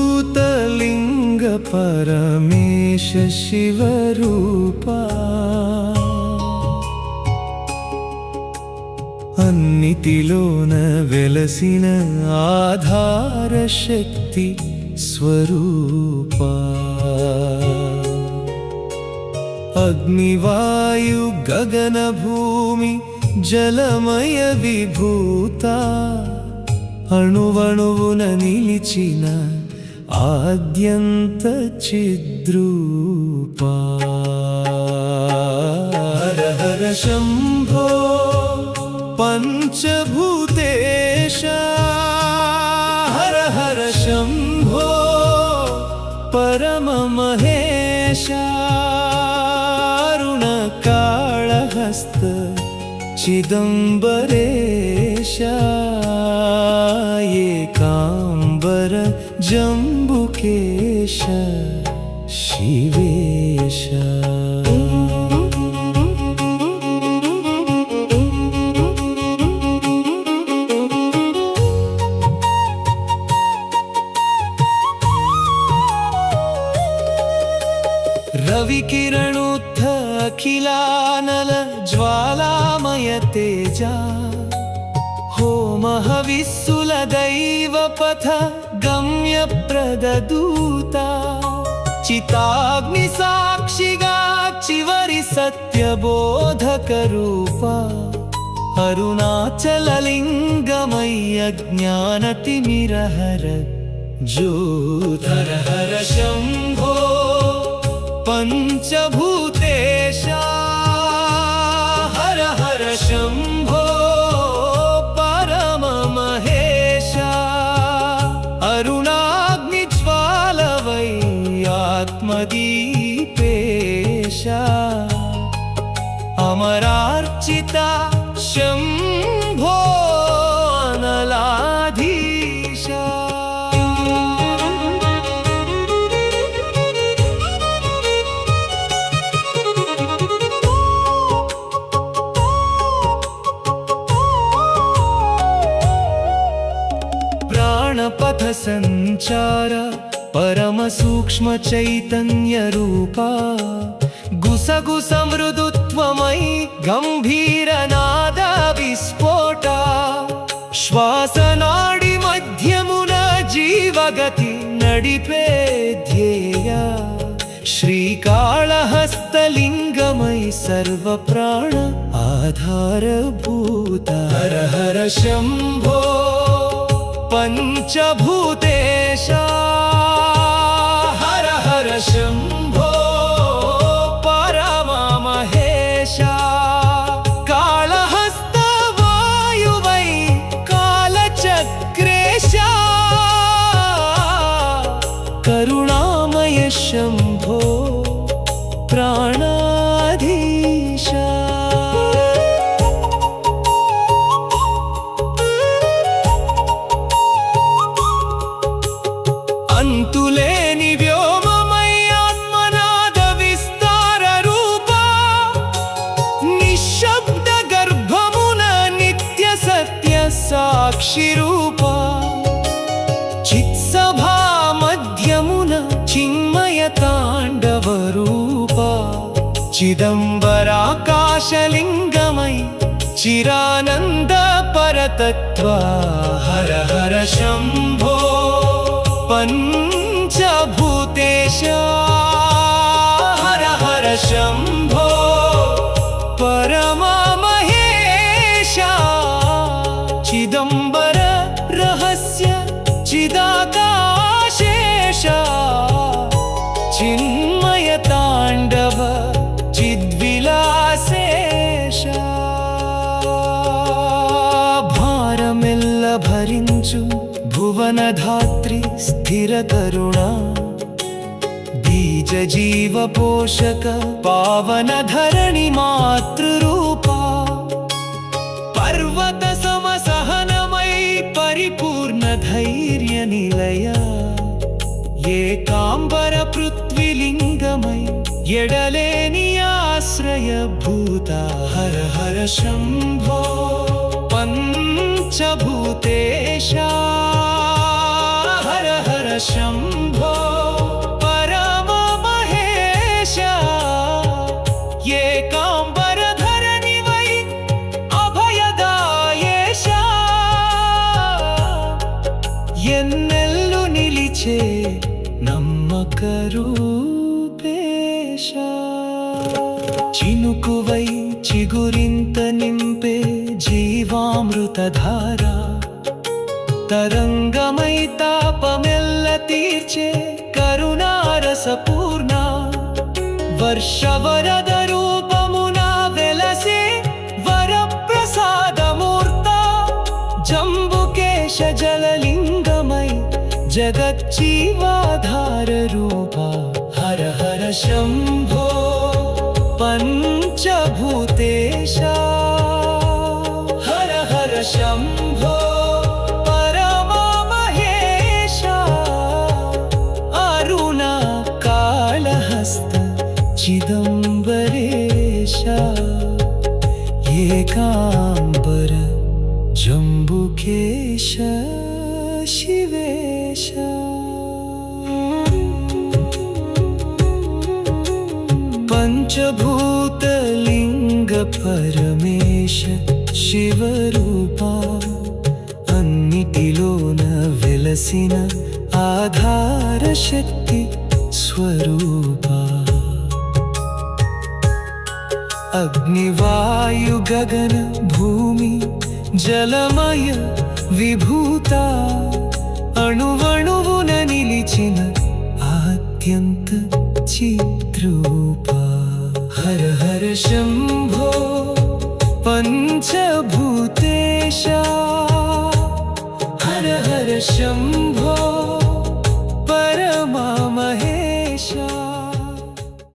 పంచభూతలింగ పరమేశ శివరూపా అన్నిటిలోన వెలసిన ఆధార శక్తి స్వరూపా అగ్నివాయు గగన భూమి జలమయ విభూత అణువణువున నిలిచిన ఆద్యంత చిద్రూపా హర హర శంభో పంచభూతేశ హర హర శంభో పరమ మహేశ అరుణకాళహస్త చిదంబరేశ ఏకాంబర జంబుకేశ శివేశ రవికిరణోత్థ అఖిలానల జ్వాలామయ తేజ హోమః విస్సుల దైవపథ గమ్య ప్రదదూత చితాగ్ని సాక్షిగా చివరి సత్యబోధక రూప అరుణాచలలింగమయ్య జ్ఞానతిమిరహర జ్యోతిర్ హర శంభో పంచభూతేశ హర హర శంభో పరమ మహేశ అరుణాగ్ని జ్వాలవై ఆత్మదీపేశ అమరార్చిత శంభో అనలాధీశ ప్రాణపథ సంచార పరమ సూక్ష్మ చైతన్య రూపా గుసగుస మృదుత్వమై గంభీర నాద విస్ఫోట శ్వాసనాడి మధ్యమున జీవగతి నడిపే ధ్యేయ శ్రీకాళహస్తలింగమై సర్వ ప్రాణ ఆధారభూత హర హర శంభో పంచభూతేశ హర హర శంభో పరమ మహేశ కాళహస్త వాయువై కాలచక్రేశ కరుణామయ శంభో ప్రాణాధీశ అంతులేని వ్యోమమై ఆత్మనాద విస్తార రూప నిశ్శబ్ద గర్భమున నిత్య సత్య సాక్షి రూప చిత్సభా మధ్యమున చిన్మయ తాండవ రూప చిదంబరాకాశలింగమై చిరానంద పరతత్వ హర హర శంభో పంచభూతేశ హర హర శంభో పరమ మహేశ చిదంబర రహస్య చిదాకాశేష చిన్మయ తాండవ చిద్విలాసేశ భారమెల్ల భరించు భువనధాత్రి స్థిరతరుణా बीज जीव पोषक पावन धरणि मातृरूपा पर्वत समसहनमय परिपूर्ण धैर्य निलय एकांबर पृथ्वीलिंगमय एडलेनि आश्रय भूता हर हर शंभो पंचभूतेशा हर हर शंभो ఎన్నెల్లు నిలిచే నమ్మక రూపేశ చినుకువై చిగురింత నింపే జీవామృతధార తరంగమై తాపమెల్ల తీర్చే కరుణారసపూర్ణ వర్షవరద రూపమున వెలసే వరప్రసాదమూర్త జంబుకేశ జలలింగమై జగజ్జీవాధార రూపా హర హర శంభో పంచభూతేశ హర హర శంభో పరమ మహేశ అరుణ కాళహస్త చిదంబరేశ ఏకాంబర జంబుకేశ शिवेश पंचभूतलिंग परमेश शिवरूपा अन्निटिलोन वेलसिन आधार शक्ति स्वरूपा अग्निवायु गगन भूमि जलमय विभूता అణువణువున నిలిచిన ఆద్యంత చిద్రూపా హర హర శంభో పంచభూతేశ